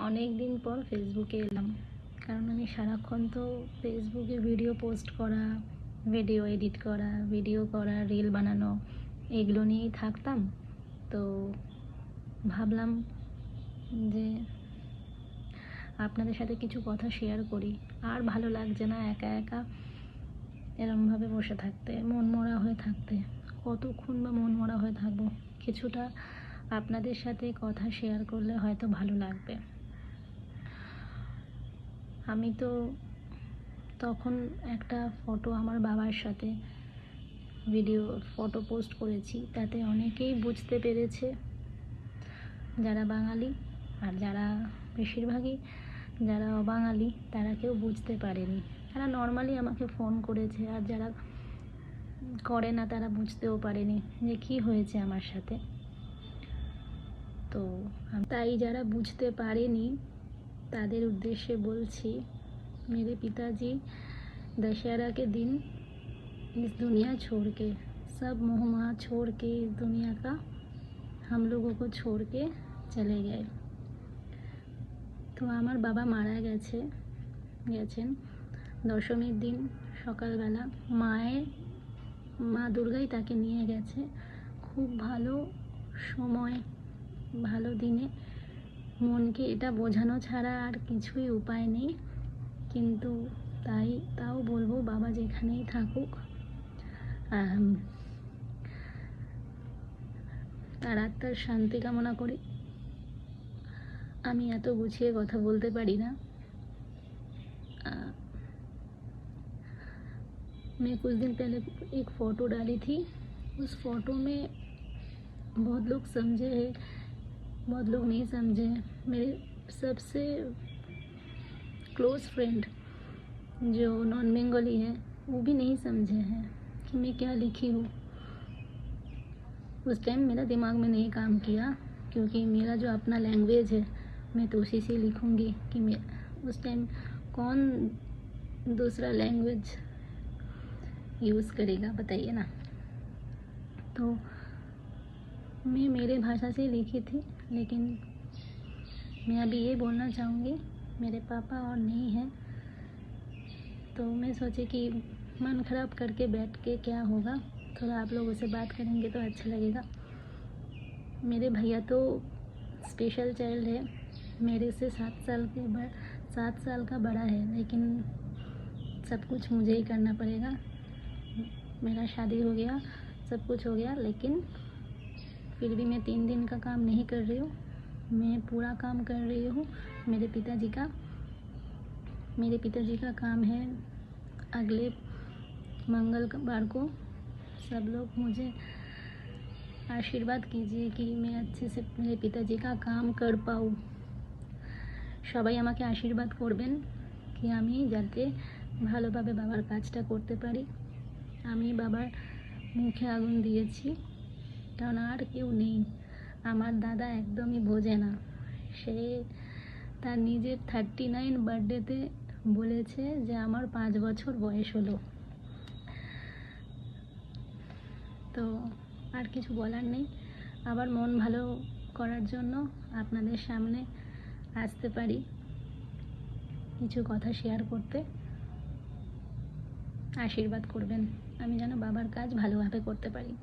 অনেক দিন পর ফেসবুকে এলাম, কারণ আমি সারাক্ষণ তো ফেসবুকে ভিডিও পোস্ট করা, ভিডিও এডিট করা, রিল বানানো এগুলো নিয়েই থাকতাম। তো ভাবলাম যে আপনাদের সাথে কিছু কথা শেয়ার করি। আর ভালো লাগছে না একা একা এরমভাবে বসে থাকতে, মন মরা হয়ে থাকতে। কতক্ষণ বা মন মরা হয়ে থাকবো? কিছুটা আপনাদের সাথে কথা শেয়ার করলে হয়তো ভালো লাগবে। আমি তো তখন একটা ফটো আমার বাবার সাথে ফটো পোস্ট করেছি, তাতে অনেকেই বুঝতে পেরেছে, যারা বাঙালি আর যারা বেশিরভাগই যারা অবাঙালি তারা কেউ বুঝতে পারেনি। তারা নর্মালি আমাকে ফোন করেছে, আর যারা করে না তারা বুঝতেও পারেনি যে কী হয়েছে আমার সাথে। তো তাই যারা বুঝতে পারেনি তাদের उद्देश्य বলছি, मेरे पिताजी दशहरा के दिन इस दुनिया छोड़ के, सब मोह माया छोड़ के इस दुनिया का हम लोगों को छोड़ के चले गए। তো আমার বাবা মারা গেছেন দশমীর দিন সকালবেলা। মা দুর্গাই তাকে নিয়ে গেছে। খুব ভালো সময়, ভালো দিনে মনকে এটা বোঝানো ছাড়া আর কিছুই উপায় নেই। কিন্তু তাও বলবো, বাবা যেখানেই থাকুক তার আত্মার শান্তি কামনা করি। আমি এত গুছিয়ে কথা বলতে পারি না। मैं कुछ दिन पहले एक फ़ोटो डाली थी। उस फ़ोटो में बहुत लोग समझे हैं, बहुत लोग नहीं समझे। मेरे सबसे क्लोज़ फ्रेंड जो नॉन बंगाली है वो भी नहीं समझे हैं कि मैं क्या लिखी हूँ। उस टाइम मेरा दिमाग में नहीं काम किया, क्योंकि मेरा जो अपना लैंग्वेज है मैं तो उसी से लिखूँगी। कि मैं उस टाइम कौन दूसरा लैंग्वेज यूज़ करेगा, बताइए ना। तो मैं मेरे भाषा से लिखी थी, लेकिन मैं अभी ये बोलना चाहूँगी, मेरे पापा और नहीं हैं, तो मैं सोची कि मन ख़राब करके बैठ के क्या होगा, थोड़ा आप लोगों से बात करेंगे तो अच्छा लगेगा। मेरे भैया तो स्पेशल चाइल्ड है, मेरे से 7 साल का बड़ा है, लेकिन सब कुछ मुझे ही करना पड़ेगा। मेरा शादी हो गया, सब कुछ हो गया, लेकिन फिर भी मैं 3 दिन का काम नहीं कर रही हूँ, मैं पूरा काम कर रही हूँ। मेरे पिताजी का काम है अगले मंगलवार को। सब लोग मुझे आशीर्वाद कीजिए कि मैं अच्छे से मेरे पिताजी का काम कर पाऊँ। সবাই আমাকে আশীর্বাদ করবেন কি আমি যাতে ভালোভাবে বাবার কাজটা করতে পারি। আমি বাবার মুখে আগুন দিয়েছি, কারণ আর কেউ নেই। আমার দাদা একদমই বোঝে না। সে তার নিজের 39 বার্থডেতে বলেছে যে আমার 5 বছর বয়স হলো। তো আর কিছু বলার নেই। আবার মন ভালো করার জন্য আপনাদের সামনে আসতে পারি, কিছু কথা শেয়ার করতে। আশীর্বাদ করবেন আমি যেন বাবার কাজ ভালোভাবে করতে পারি।